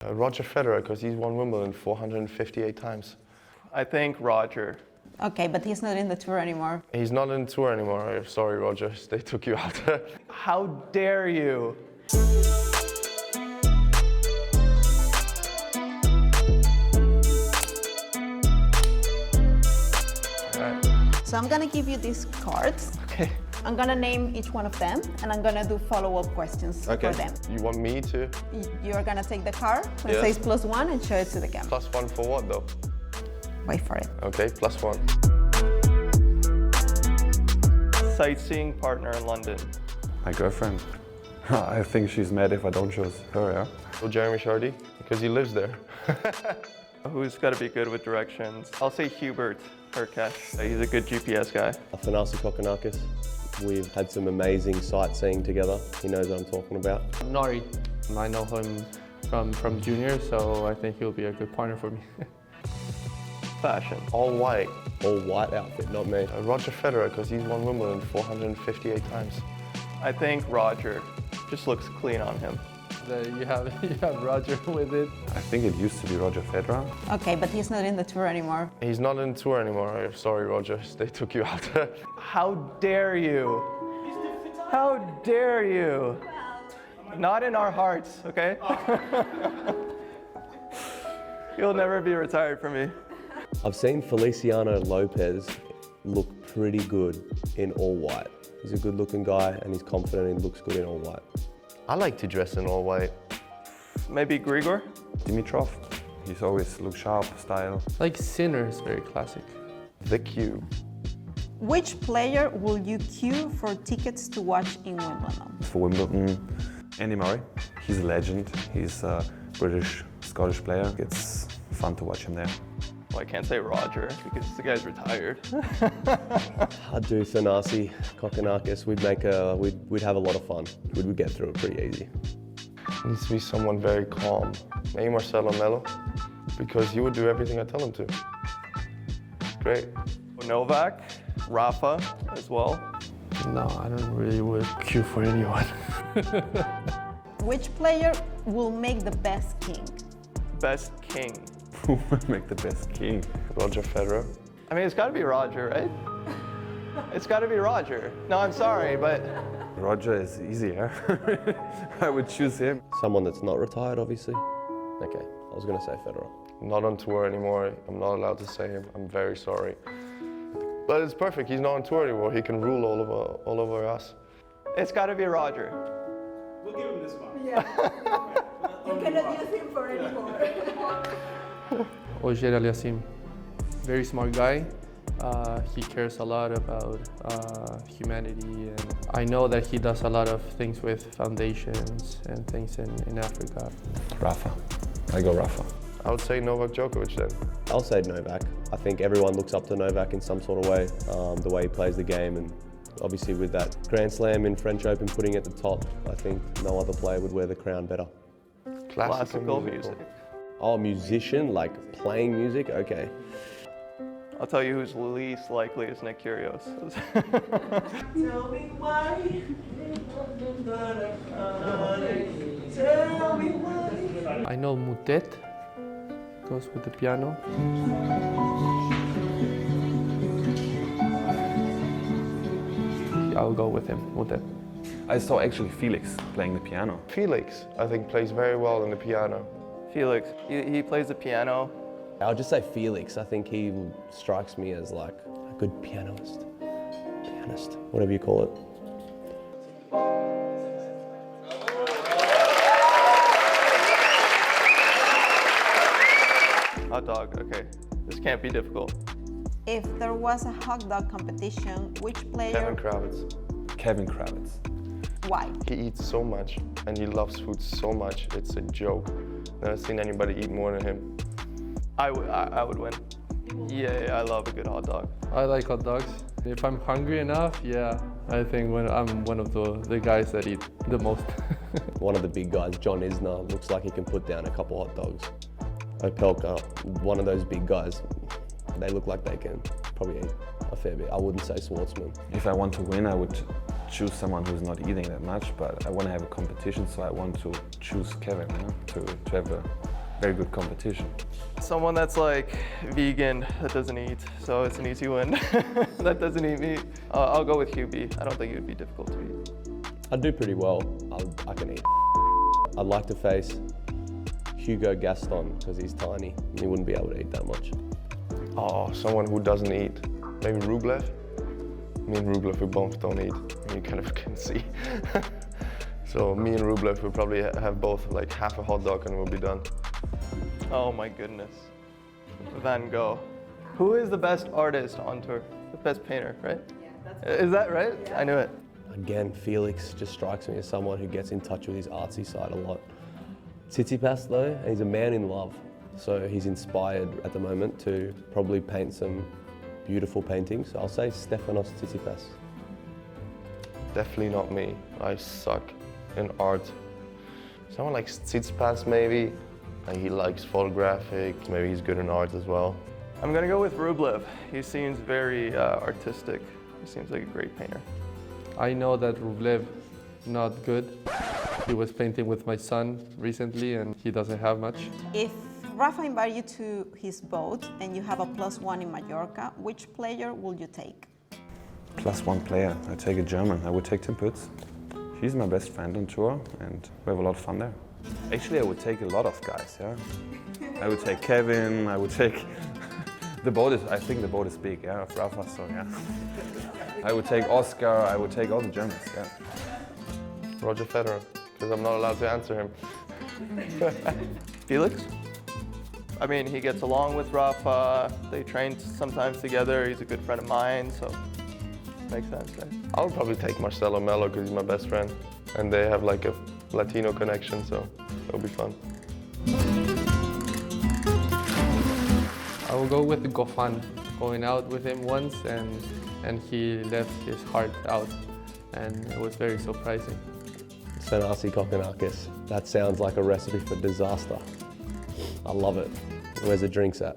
Roger Federer, because he's won Wimbledon 458 times. I think Roger. Okay, but he's not in the tour anymore. He's not in the tour anymore. Sorry, Roger, they took you out. How dare you? So I'm gonna give you these cards. Okay. I'm gonna name each one of them, and I'm gonna do follow-up questions for them. You want me to? You're gonna take the card when it Yeah. says +1 and show it to the camera. +1 for what though? Wait for it. Okay, +1. Sightseeing partner in London. My girlfriend. I think she's mad if I don't choose her, yeah? Well, Jeremy Chardy, because he lives there. Who's got to be good with directions? I'll say Hubert Hurkacz. He's a good GPS guy. Kokkinakis. We've had some amazing sightseeing together. He knows what I'm talking about. Nori. I know him from junior, so I think he'll be a good partner for me. Fashion. All white. All white outfit, not me. Roger Federer, because he's won Wimbledon 458 times. I think Roger. Just looks clean on him. You have Roger with it. I think it used to be Roger Federer. Okay, but he's not in the tour anymore. He's not in the tour anymore. Sorry, Roger, they took you out. How dare you? How dare you? Not in our hearts, okay? You'll never be retired from me. I've seen Feliciano Lopez look pretty good in all white. He's a good looking guy and he's confident and looks good in all white. I like to dress in all white. Maybe Grigor? Dimitrov. He's always look sharp, style. Like Sinner is very classic. The Q. Which player will you queue for tickets to watch in Wimbledon? For Wimbledon, Andy Murray. He's a legend. He's a British, Scottish player. It's fun to watch him there. Well, I can't say Roger because the guy's retired. I'd do Thanasi, Kokkinakis. We'd have a lot of fun. We'd get through it pretty easy. It needs to be someone very calm. Maybe Marcelo Melo, because he would do everything I tell him to. Great. Novak, Rafa as well. No, I don't really would queue for anyone. Which player will make the best king? Best king. Who would make the best king? Roger Federer. I mean, it's got to be Roger, right? It's got to be Roger. No, I'm sorry, but... Roger is easier. I would choose him. Someone that's not retired, obviously. Okay, I was gonna say Federer. Not on tour anymore. I'm not allowed to say him. I'm very sorry. But it's perfect. He's not on tour anymore. He can rule all over us. It's got to be Roger. We'll give him this one. Yeah. You cannot use him for anymore. Ogier Aliassime. Very smart guy. He cares a lot about humanity, and I know that he does a lot of things with foundations and things in Africa. Rafa. I go Rafa. I would say Novak Djokovic then. I'll say Novak. I think everyone looks up to Novak in some sort of way, the way he plays the game, and obviously with that Grand Slam in French Open putting it at the top, I think no other player would wear the crown better. Classical music. Oh, musician, like playing music? Okay. I'll tell you who's least likely is Nick Kyrgios. Tell me why. Tell me why. I know Mutet goes with the piano. I'll go with him, Mutet. I saw actually Felix playing the piano. Felix, I think, plays very well in the piano. Felix, he plays the piano. I'll just say Felix. I think he strikes me as like a good pianist, whatever you call it. Hot dog, okay. This can't be difficult. If there was a hot dog competition, which player? Kevin Kravitz. Kevin Kravitz. Why? He eats so much and he loves food so much. It's a joke. Never seen anybody eat more than him. I would win. Yeah, I love a good hot dog. I like hot dogs. If I'm hungry enough, yeah, I think I'm one of the guys that eat the most. One of the big guys, John Isner, looks like he can put down a couple hot dogs. Opelka, one of those big guys, they look like they can probably eat a fair bit. I wouldn't say Schwartzman. If I want to win, I would choose someone who's not eating that much, but I want to have a competition, so I want to choose Kevin, to have a very good competition. Someone that's like vegan that doesn't eat, so it's an easy win. That doesn't eat meat. I'll go with QB. I don't think it would be difficult to eat. I do pretty well. I can eat. I'd like to face Hugo Gaston because he's tiny and he wouldn't be able to eat that much. Oh, someone who doesn't eat. Maybe Rublev? Me and Rublev, we both don't eat. You kind of can see. So me and Rublev will probably have both like half a hot dog and we'll be done. Oh my goodness. Van Gogh. Who is the best artist on tour? The best painter, right? Yeah, is that right? Yeah. I knew it. Again, Felix just strikes me as someone who gets in touch with his artsy side a lot. Tsitsipas though, he's a man in love. So he's inspired at the moment to probably paint some beautiful paintings. I'll say Stefanos Tsitsipas. Definitely not me. I suck in art. Someone like Tsitsipas maybe. He likes photographic, maybe he's good in art as well. I'm gonna go with Rublev. He seems very artistic. He seems like a great painter. I know that Rublev not good. He was painting with my son recently and he doesn't have much. If Rafa invited you to his boat and you have a +1 in Majorca, which player will you take? +1 player, I take a German. I would take Tim Pütz. He's my best friend on tour and we have a lot of fun there. Actually, I would take a lot of guys, yeah. I would take Kevin, I would take... I think the boat is big, yeah, of Rafa, so yeah. I would take Oscar, I would take all the Germans, yeah. Roger Federer, because I'm not allowed to answer him. Felix? I mean, he gets along with Rafa. They train sometimes together. He's a good friend of mine, so makes sense, right? I would probably take Marcelo Melo because he's my best friend. And they have like a Latino connection, so it'll be fun. I will go with Goffin. Going out with him once and he left his heart out and it was very surprising. Thanasi Kokkinakis. That sounds like a recipe for disaster. I love it. Where's the drinks at?